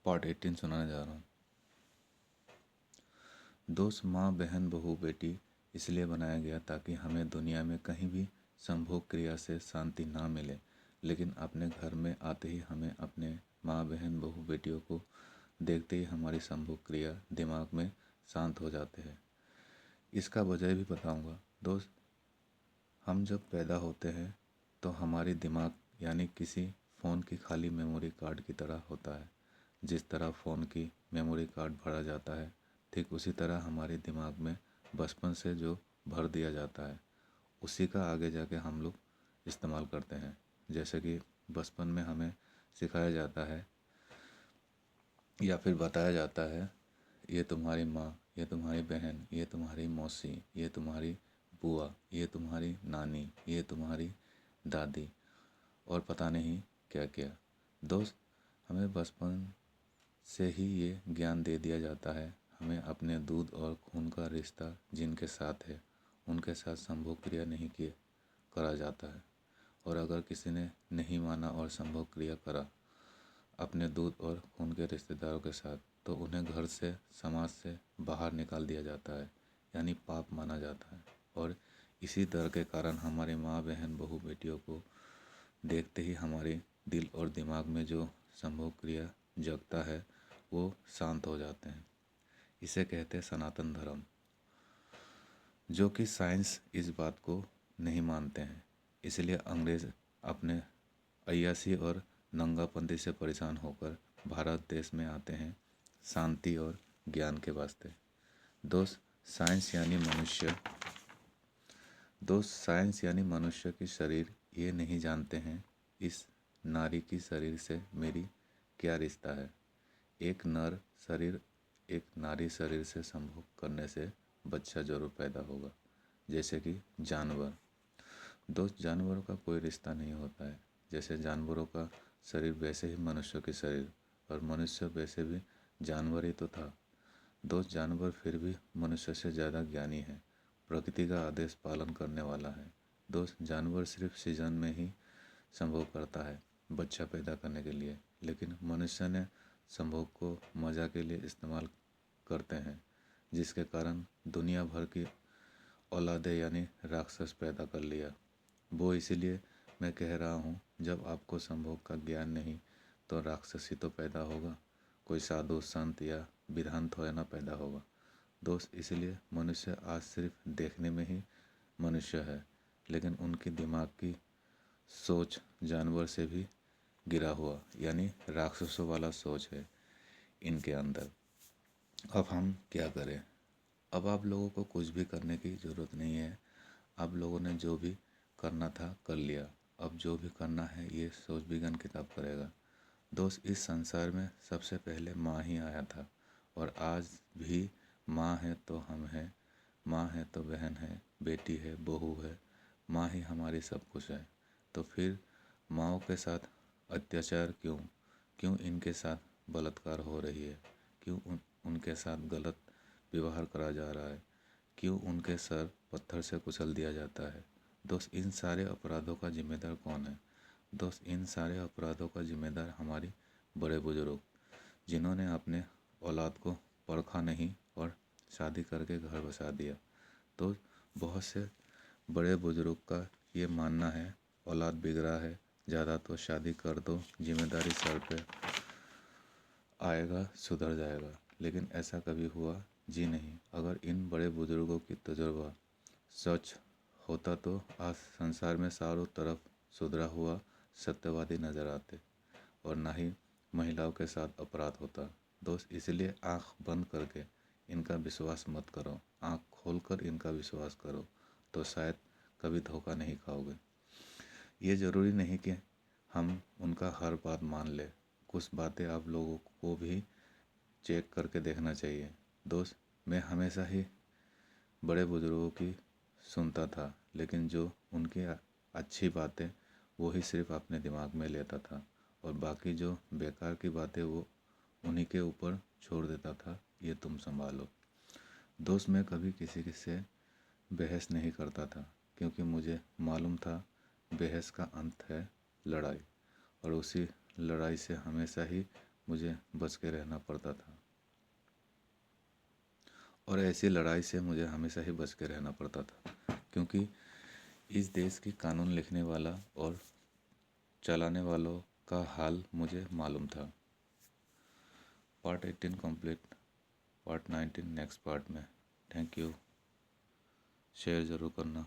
Part 18 सुनाने जा रहा हूँ। दोस्त, माँ, बहन, बहू, बेटी इसलिए बनाया गया ताकि हमें दुनिया में कहीं भी संभोग क्रिया से शांति ना मिले, लेकिन अपने घर में आते ही हमें अपने माँ, बहन, बहू, बेटियों को देखते ही हमारी संभोग क्रिया दिमाग में शांत हो जाते हैं। इसका वजह भी बताऊंगा। दोस्त, हम जब पैदा होते हैं तो हमारी दिमाग यानी किसी फ़ोन की खाली मेमोरी कार्ड की तरह होता है। जिस तरह फ़ोन की मेमोरी कार्ड भरा जाता है, ठीक उसी तरह हमारे दिमाग में बचपन से जो भर दिया जाता है, उसी का आगे जाके हम लोग इस्तेमाल करते हैं। जैसे कि बचपन में हमें सिखाया जाता है या फिर बताया जाता है, ये तुम्हारी माँ, ये तुम्हारी बहन, ये तुम्हारी मौसी, ये तुम्हारी बुआ, ये तुम्हारी नानी, ये तुम्हारी दादी और पता नहीं क्या क्या। दोस्त, हमें बचपन से ही ये ज्ञान दे दिया जाता है, हमें अपने दूध और खून का रिश्ता जिनके साथ है उनके साथ संभोग क्रिया नहीं किए करा जाता है। और अगर किसी ने नहीं माना और संभोग क्रिया करा अपने दूध और खून के रिश्तेदारों के साथ, तो उन्हें घर से, समाज से बाहर निकाल दिया जाता है, यानी पाप माना जाता है। और इसी डर के कारण हमारे माँ, बहन, बहू, बेटियों को देखते ही हमारे दिल और दिमाग में जो संभोग क्रिया जगता है वो शांत हो जाते हैं। इसे कहते हैं सनातन धर्म, जो कि साइंस इस बात को नहीं मानते हैं। इसलिए अंग्रेज़ अपने अय्यासी और नंगापंथी से परेशान होकर भारत देश में आते हैं शांति और ज्ञान के वास्ते। दोस्त, साइंस यानी मनुष्य दोस्त साइंस यानी मनुष्य की शरीर ये नहीं जानते हैं इस नारी की शरीर से मेरी क्या रिश्ता है। एक नर शरीर एक नारी शरीर से संभोग करने से बच्चा जरूर पैदा होगा। जैसे कि जानवर। दोस्त, जानवरों का कोई रिश्ता नहीं होता है। जैसे जानवरों का शरीर वैसे ही मनुष्य के शरीर, और मनुष्य वैसे भी जानवर ही तो था। दोस्त, जानवर फिर भी मनुष्य से ज़्यादा ज्ञानी है, प्रकृति का आदेश पालन करने वाला है। दोस्त, जानवर सिर्फ सीजन में ही संभोग करता है बच्चा पैदा करने के लिए, लेकिन मनुष्य ने संभोग को मज़ा के लिए इस्तेमाल करते हैं, जिसके कारण दुनिया भर की औलादे यानी राक्षस पैदा कर लिया। वो इसीलिए मैं कह रहा हूँ, जब आपको संभोग का ज्ञान नहीं तो राक्षस ही तो पैदा होगा, कोई साधु संत या विधान थोड़ा ना पैदा होगा। दोस्त, इसलिए मनुष्य आज सिर्फ देखने में ही मनुष्य है, लेकिन उनकी दिमाग की सोच जानवर से भी गिरा हुआ यानी राक्षसों वाला सोच है इनके अंदर। अब हम क्या करें? अब आप लोगों को कुछ भी करने की ज़रूरत नहीं है। आप लोगों ने जो भी करना था कर लिया। अब जो भी करना है ये सोच विज्ञान किताब करेगा। दोस्त, इस संसार में सबसे पहले माँ ही आया था, और आज भी माँ है तो हम हैं, माँ है तो बहन है, बेटी है, बहू है, माँ ही हमारी सब कुछ है। तो फिर माँओं के साथ अत्याचार क्यों? क्यों इनके साथ बलात्कार हो रही है? क्यों उनके साथ गलत व्यवहार करा जा रहा है? क्यों उनके सर पत्थर से कुचल दिया जाता है? दोस्त, इन सारे अपराधों का जिम्मेदार कौन है? दोस्त, इन सारे अपराधों का जिम्मेदार हमारे बड़े बुजुर्ग, जिन्होंने अपने औलाद को परखा नहीं और शादी करके घर बसा दिया। तो बहुत से बड़े बुजुर्ग का ये मानना है, औलाद बिगड़ा है ज़्यादा तो शादी कर दो, जिम्मेदारी सर पे आएगा, सुधर जाएगा। लेकिन ऐसा कभी हुआ जी नहीं। अगर इन बड़े बुजुर्गों की तजुर्बा सच होता तो आज संसार में चारों तरफ सुधरा हुआ सत्यवादी नजर आते, और ना ही महिलाओं के साथ अपराध होता। दोस्त, इसलिए आँख बंद करके इनका विश्वास मत करो, आँख खोलकर इनका विश्वास करो, तो शायद कभी धोखा नहीं खाओगे। ये ज़रूरी नहीं कि हम उनका हर बात मान लें। कुछ बातें आप लोगों को भी चेक करके देखना चाहिए। दोस्त, मैं हमेशा ही बड़े बुजुर्गों की सुनता था, लेकिन जो उनकी अच्छी बातें वो ही सिर्फ अपने दिमाग में लेता था, और बाकी जो बेकार की बातें वो उन्हीं के ऊपर छोड़ देता था, ये तुम संभालो। दोस्त, मैं कभी किसी से बहस नहीं करता था, क्योंकि मुझे मालूम था बहस का अंत है लड़ाई, और उसी लड़ाई से हमेशा ही मुझे बच के रहना पड़ता था, और ऐसी लड़ाई से मुझे हमेशा ही बच के रहना पड़ता था, क्योंकि इस देश की कानून लिखने वाला और चलाने वालों का हाल मुझे मालूम था। Part 18 complete, part 19 next part में। Thank you. शेयर ज़रूर करना।